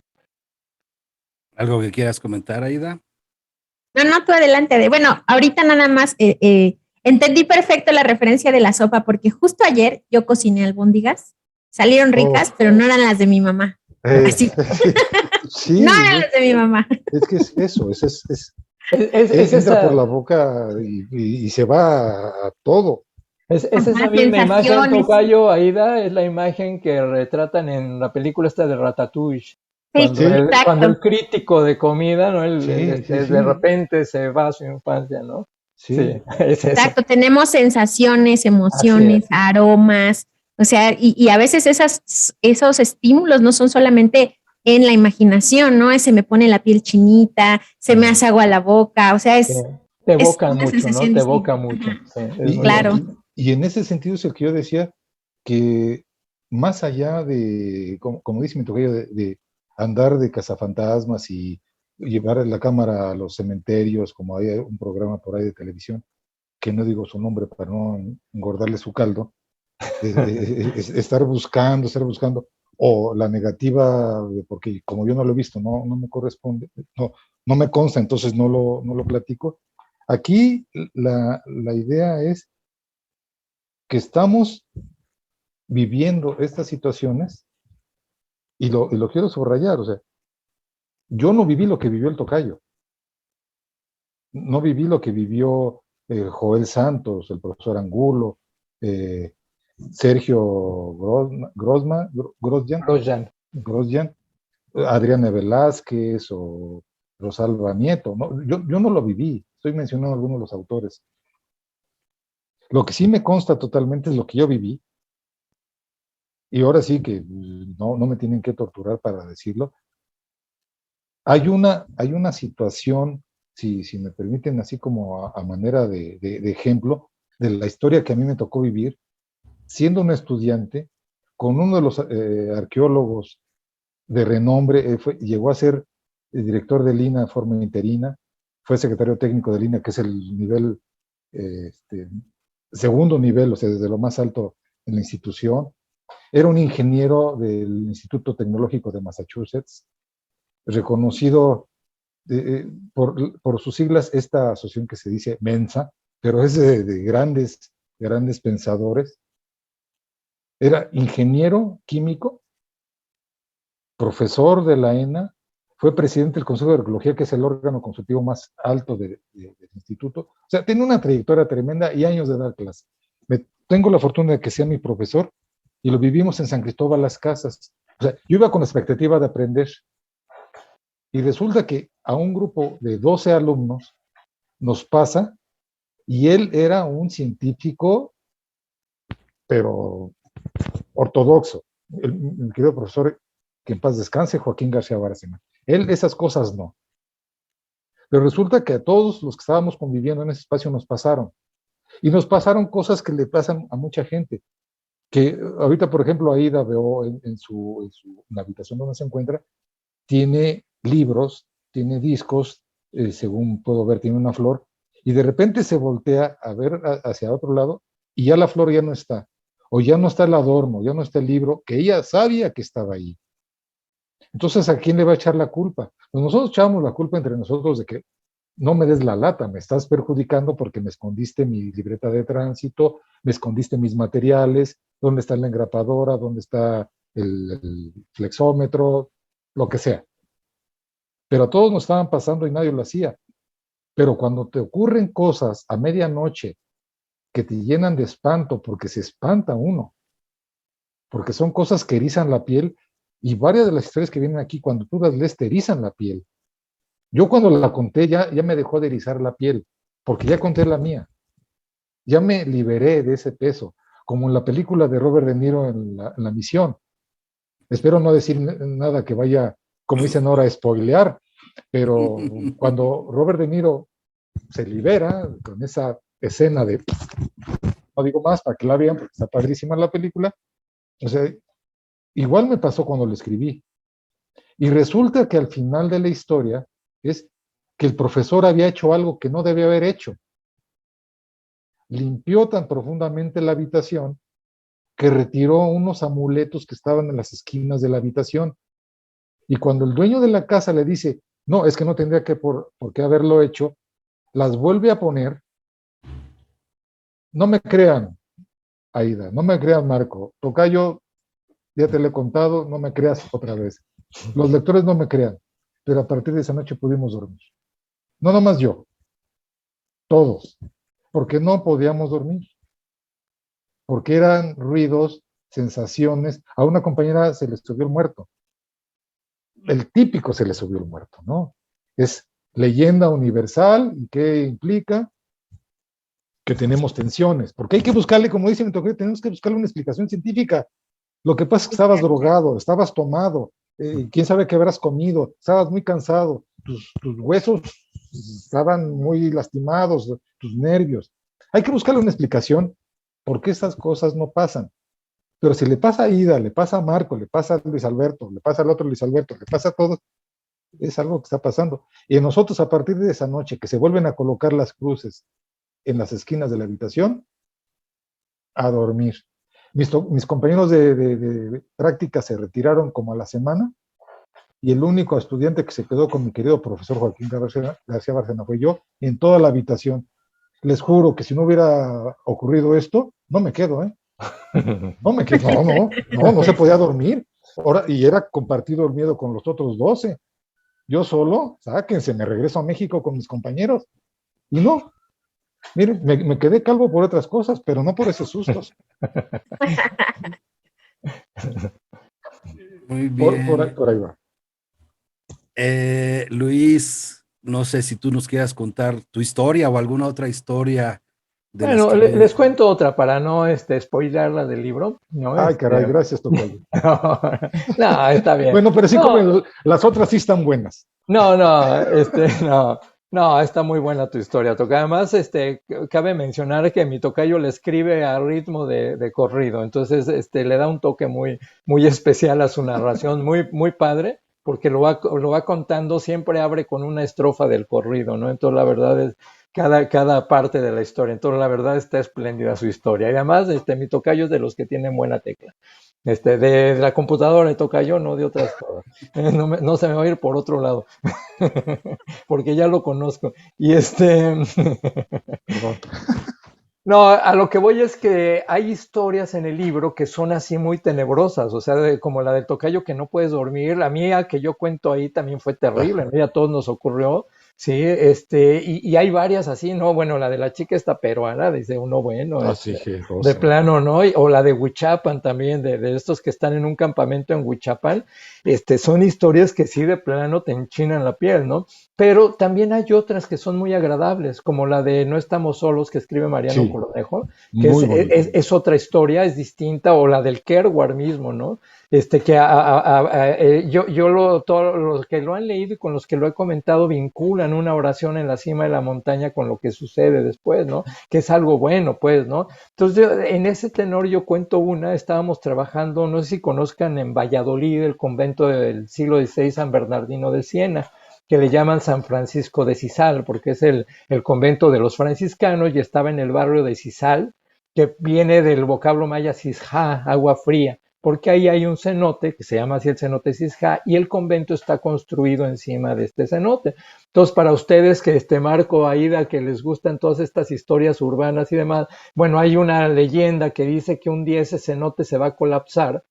¿Algo que quieras comentar, Aida? No, tú adelante. Bueno, ahorita nada más entendí perfecto la referencia de la sopa porque justo ayer yo cociné albóndigas. Salieron ricas, pero no eran las de mi mamá. Así. Sí, no eran las de mi mamá. Es que es eso, entra por la boca y se va a todo. Es esa misma imagen, tocayo, Aida, es la imagen que retratan en la película esta de Ratatouille. Cuando el crítico de comida, ¿no? De repente se va a su infancia, ¿no? Sí. Exacto, tenemos sensaciones, emociones, aromas, o sea, y a veces esos estímulos no son solamente en la imaginación, ¿no? Se me pone la piel chinita, se me hace agua a la boca, o sea, te evoca mucho, ¿no? Te evoca mucho. Sí, claro. Y en ese sentido es el que yo decía que más allá de, como dice mi tocayo, de andar de cazafantasmas y llevar la cámara a los cementerios, como hay un programa por ahí de televisión, que no digo su nombre para no engordarle su caldo, estar buscando, o la negativa, porque como yo no lo he visto, no me corresponde, no me consta, entonces no lo platico. Aquí la idea es que estamos viviendo estas situaciones, y lo quiero subrayar, o sea, yo no viví lo que vivió el tocayo, no viví lo que vivió Joel Santos, el profesor Angulo, Sergio Grosjean, Adriana Velázquez o Rosalba Nieto. ¿No? Yo no lo viví, estoy mencionando algunos de los autores. Lo que sí me consta totalmente es lo que yo viví, y ahora sí que no me tienen que torturar para decirlo. Hay una situación, si me permiten, así como a manera de ejemplo, de la historia que a mí me tocó vivir, siendo un estudiante, con uno de los arqueólogos de renombre, llegó a ser el director del INA de forma interina, fue secretario técnico del INA, que es el nivel, segundo nivel, o sea, desde lo más alto en la institución. Era un ingeniero del Instituto Tecnológico de Massachusetts, reconocido por sus siglas, esta asociación que se dice Mensa, pero es de grandes pensadores. Era ingeniero químico, profesor de la ENA, fue presidente del Consejo de Arqueología, que es el órgano consultivo más alto del instituto. O sea, tiene una trayectoria tremenda y años de dar clase. Tengo la fortuna de que sea mi profesor y lo vivimos en San Cristóbal Las Casas. O sea, yo iba con la expectativa de aprender, y resulta que a un grupo de 12 alumnos nos pasa, y él era un científico pero ortodoxo. Mi querido profesor, que en paz descanse, Joaquín García Bárcena. Él esas cosas no. Pero resulta que a todos los que estábamos conviviendo en ese espacio nos pasaron. Y nos pasaron cosas que le pasan a mucha gente. Que ahorita, por ejemplo, Aida veo en la habitación donde se encuentra, tiene libros, tiene discos, según puedo ver, tiene una flor, y de repente se voltea a ver hacia otro lado y ya la flor ya no está, o ya no está el adorno, ya no está el libro, que ella sabía que estaba ahí. Entonces, ¿a quién le va a echar la culpa? Pues nosotros echamos la culpa entre nosotros de que no me des la lata, me estás perjudicando porque me escondiste mi libreta de tránsito, me escondiste mis materiales, dónde está la engrapadora, dónde está el flexómetro, lo que sea. Pero a todos nos estaban pasando y nadie lo hacía. Pero cuando te ocurren cosas a medianoche que te llenan de espanto, porque se espanta uno, porque son cosas que erizan la piel, y varias de las historias que vienen aquí, cuando tú las lees, te erizan la piel. Yo cuando la conté ya me dejó de erizar la piel, porque ya conté la mía. Ya me liberé de ese peso, como en la película de Robert De Niro en la Misión. Espero no decir nada que vaya, como dicen ahora, a spoilear, pero cuando Robert De Niro se libera con esa escena de, no digo más para que la vean, porque está padrísima la película, o sea, igual me pasó cuando lo escribí. Y resulta que al final de la historia es que el profesor había hecho algo que no debía haber hecho. Limpió tan profundamente la habitación que retiró unos amuletos que estaban en las esquinas de la habitación. Y cuando el dueño de la casa le dice, no, es que no tendría que por qué haberlo hecho, las vuelve a poner. No me crean, Aida, no me crean, Marco. Tocayo, ya te lo he contado, no me creas otra vez. Los lectores no me crean, pero a partir de esa noche pudimos dormir. No nomás yo, todos, porque no podíamos dormir, porque eran ruidos, sensaciones. A una compañera se le subió el muerto. El típico se le subió el muerto, ¿no? Es leyenda universal, ¿y qué implica? Que tenemos tensiones, porque hay que buscarle, como dice mi tocayo, tenemos que buscarle una explicación científica. Lo que pasa es que estabas drogado, estabas tomado, quién sabe qué habrás comido, estabas muy cansado, tus huesos estaban muy lastimados, tus nervios. Hay que buscarle una explicación por qué esas cosas no pasan. Pero si le pasa a Ida, le pasa a Marco, le pasa a Luis Alberto, le pasa al otro Luis Alberto, le pasa a todos, es algo que está pasando. Y en nosotros, a partir de esa noche, que se vuelven a colocar las cruces en las esquinas de la habitación, a dormir. Mis compañeros de práctica se retiraron como a la semana, y el único estudiante que se quedó con mi querido profesor Joaquín García Bárcena fue yo, en toda la habitación. Les juro que si no hubiera ocurrido esto, no me quedo, ¿eh? No me quedo, no se podía dormir. Ahora, y era compartido el miedo con los otros 12. Yo solo, sáquense, me regreso a México con mis compañeros. Y no, miren, me quedé calvo por otras cosas, pero no por esos sustos. Muy bien. Por ahí va. Luis, no sé si tú nos quieras contar tu historia o alguna otra historia. Bueno, les cuento otra para no spoiler la del libro, ¿no? Ay, caray, gracias, tocayo. No, está bien. Bueno, pero sí, como las otras sí están buenas. No, está muy buena tu historia, tocayo. Además, cabe mencionar que mi tocayo le escribe a ritmo de corrido, entonces le da un toque muy, muy especial a su narración, muy, muy padre, porque lo va contando, siempre abre con una estrofa del corrido, ¿no? Entonces, la verdad es cada parte de la historia. Entonces, la verdad está espléndida su historia. Y además, mi tocayo es de los que tienen buena tecla. De la computadora de tocayo, no de otras cosas. No se me va a ir por otro lado. Porque ya lo conozco. Y No, a lo que voy es que hay historias en el libro que son así muy tenebrosas, o sea, como la del tocayo que no puedes dormir. La mía que yo cuento ahí también fue terrible, ¿no? Y a todos nos ocurrió. Sí, y hay varias así, ¿no? Bueno, la de la chica esta peruana, dice uno, bueno, Así que, de Rosa. plano, ¿no? O la de Huichapan también, de estos que están en un campamento en Huichapan, son historias que sí de plano te enchinan la piel, ¿no? Pero también hay otras que son muy agradables, como la de No estamos solos, que escribe Mariano Sí, Cornejo, que muy bonito. es otra historia, es distinta, o la del Kerwar mismo, ¿no? Que todos los que lo han leído y con los que lo he comentado vinculan una oración en la cima de la montaña con lo que sucede después, ¿no? Que es algo bueno, pues, ¿no? Entonces, en ese tenor yo cuento estábamos trabajando, no sé si conozcan en Valladolid el convento del siglo XVI San Bernardino de Siena, que le llaman San Francisco de Sisal, porque es el convento de los franciscanos y estaba en el barrio de Sisal, que viene del vocablo maya Sisja, agua fría, porque ahí hay un cenote que se llama así el cenote Sisja y el convento está construido encima de este cenote. Entonces, para ustedes que Marco, Aida, que les gustan todas estas historias urbanas y demás, bueno, hay una leyenda que dice que un día ese cenote se va a colapsar,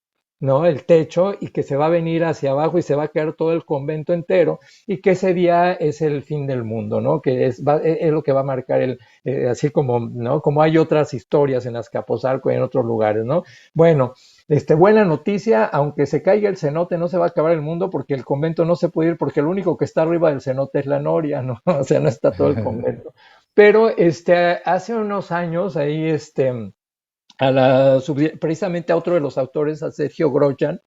¿no? El techo y que se va a venir hacia abajo y se va a caer todo el convento entero y que ese día es el fin del mundo, ¿no? Que es lo que va a marcar así como, ¿no? Como hay otras historias en Azcapotzalco y en otros lugares, ¿no? Bueno, buena noticia, aunque se caiga el cenote, no se va a acabar el mundo porque el convento no se puede ir, porque lo único que está arriba del cenote es la noria, ¿no? O sea, no está todo el convento. Pero hace unos años, ahí, precisamente a otro de los autores, a Sergio Groyan,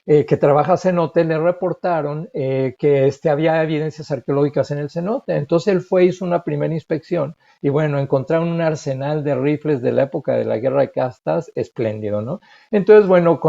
que trabaja cenote, le reportaron que había evidencias arqueológicas en el cenote. Entonces él fue, hizo una primera inspección y bueno, encontraron un arsenal de rifles de la época de la guerra de castas espléndido, ¿no? Entonces, bueno,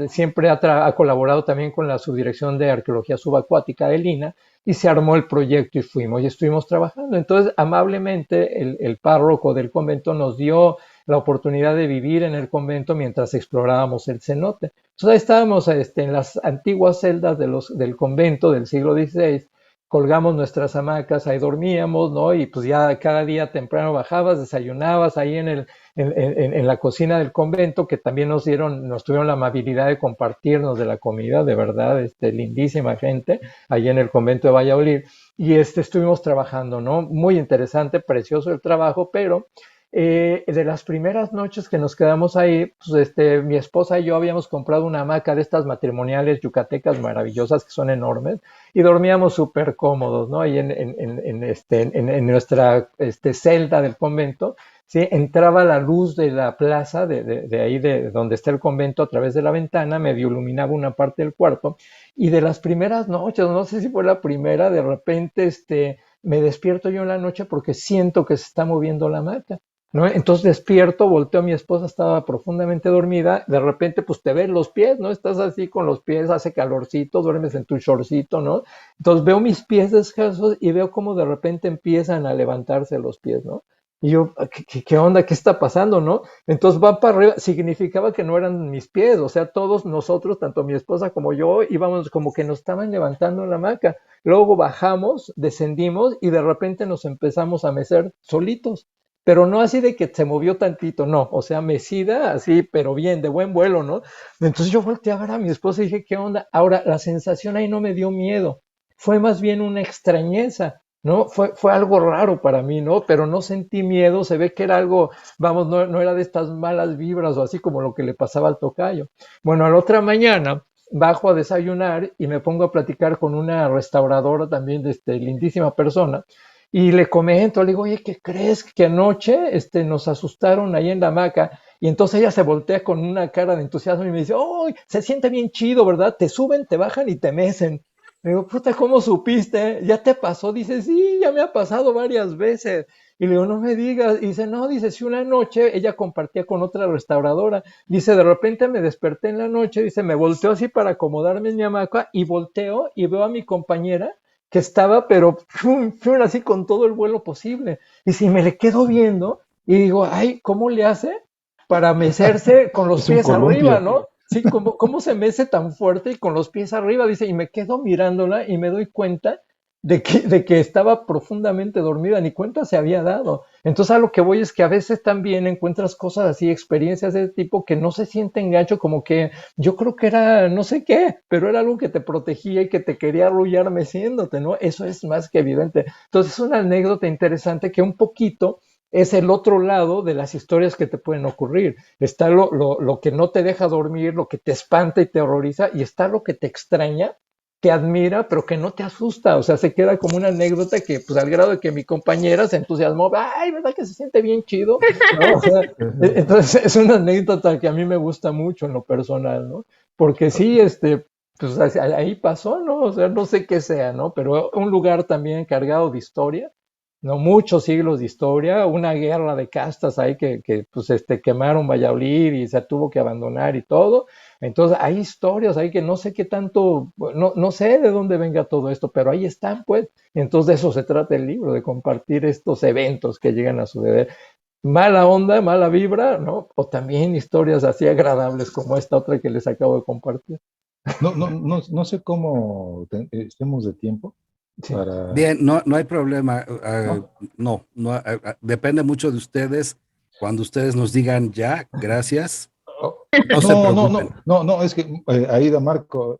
siempre ha colaborado también con la Subdirección de Arqueología Subacuática de Lina y se armó el proyecto y fuimos y estuvimos trabajando. Entonces, amablemente, el párroco del convento nos dio la oportunidad de vivir en el convento mientras explorábamos el cenote. Entonces ahí estábamos en las antiguas celdas del convento del siglo XVI, colgamos nuestras hamacas, ahí dormíamos, ¿no? Y pues ya cada día temprano bajabas, desayunabas ahí en la cocina del convento, que también nos tuvieron la amabilidad de compartirnos de la comida, de verdad, lindísima gente, ahí en el convento de Valladolid, y estuvimos trabajando, ¿no? Muy interesante, precioso el trabajo, pero de las primeras noches que nos quedamos ahí, pues mi esposa y yo habíamos comprado una hamaca de estas matrimoniales yucatecas maravillosas que son enormes y dormíamos súper cómodos, ¿no? Ahí en nuestra celda del convento, ¿sí? Entraba la luz de la plaza, de ahí de donde está el convento a través de la ventana, medio iluminaba una parte del cuarto y de las primeras noches, no sé si fue la primera, de repente me despierto yo en la noche porque siento que se está moviendo la hamaca, ¿no? Entonces despierto, volteo a mi esposa, estaba profundamente dormida, de repente pues te ven los pies, ¿no? Estás así con los pies, hace calorcito, duermes en tu shortcito, ¿no? Entonces veo mis pies descalzos y veo cómo de repente empiezan a levantarse los pies, ¿no? Y yo, ¿qué onda? ¿Qué está pasando, no? Entonces va para arriba, significaba que no eran mis pies, o sea, todos nosotros, tanto mi esposa como yo, íbamos como que nos estaban levantando en la hamaca. Luego bajamos, descendimos y de repente nos empezamos a mecer solitos, pero no así de que se movió tantito, no, o sea, mecida así, pero bien, de buen vuelo, ¿no? Entonces yo volteé a ver a mi esposa y dije, ¿qué onda? Ahora, la sensación ahí no me dio miedo, fue más bien una extrañeza, ¿no? Fue algo raro para mí, ¿no? Pero no sentí miedo, se ve que era algo, vamos, no era de estas malas vibras o así como lo que le pasaba al tocayo. Bueno, a la otra mañana bajo a desayunar y me pongo a platicar con una restauradora también de lindísima persona y le comento, le digo, oye, ¿qué crees? Que anoche nos asustaron ahí en la hamaca. Y entonces ella se voltea con una cara de entusiasmo y me dice, ¡oh! Se siente bien chido, ¿verdad? Te suben, te bajan y te mecen. Le digo, puta, ¿cómo supiste? ¿Ya te pasó? Dice, sí, ya me ha pasado varias veces. Y le digo, no me digas. Y dice, no, dice, si una noche ella compartía con otra restauradora. Dice, de repente me desperté en la noche, dice, me volteo así para acomodarme en mi hamaca y volteo y veo a mi compañera que estaba, pero así con todo el vuelo posible. Y si me le quedo viendo y digo, ay, ¿cómo le hace para mecerse con los Es un pies arriba, columpio. ¿no? Sí, ¿cómo se mece tan fuerte y con los pies arriba? Dice, y me quedo mirándola y me doy cuenta de que estaba profundamente dormida, ni cuenta se había dado. Entonces a lo que voy es que a veces también encuentras cosas así, experiencias de ese tipo que no se sienten gacho, como que yo creo que era no sé qué, pero era algo que te protegía y que te quería arrullar meciéndote, ¿no? Eso es más que evidente. Entonces es una anécdota interesante que un poquito es el otro lado de las historias que te pueden ocurrir. Está lo que no te deja dormir, lo que te espanta y te horroriza, y está lo que te extraña, te admira, pero que no te asusta. O sea, se queda como una anécdota que, pues al grado de que mi compañera se entusiasmó, ay, ¿verdad que se siente bien chido? ¿No? O sea, entonces es una anécdota que a mí me gusta mucho en lo personal, ¿no? Porque sí, pues ahí pasó, ¿no? O sea, no sé qué sea, ¿no? Pero un lugar también cargado de historia, ¿no? Muchos siglos de historia, una guerra de castas ahí que pues quemaron Valladolid y se tuvo que abandonar y todo. Entonces hay historias ahí que no sé qué tanto, no sé de dónde venga todo esto, pero ahí están, pues. Entonces de eso se trata el libro, de compartir estos eventos que llegan a suceder. Mala onda, mala vibra, ¿no? O también historias así agradables como esta otra que les acabo de compartir. No sé cómo estemos de tiempo Sí. para... Bien, no hay problema. ¿No? Depende mucho de ustedes. Cuando ustedes nos digan ya, gracias, Oh, no se preocupen. no, es que Aida, Marco,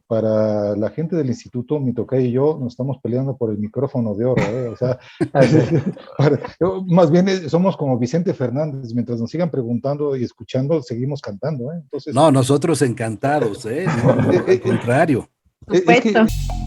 para la gente del instituto, mi tocayo y yo nos estamos peleando por el micrófono de oro, o sea, más bien somos como Vicente Fernández, mientras nos sigan preguntando y escuchando, seguimos cantando, entonces... No, nosotros encantados, ¿eh? No, al contrario. Es que Supuesto.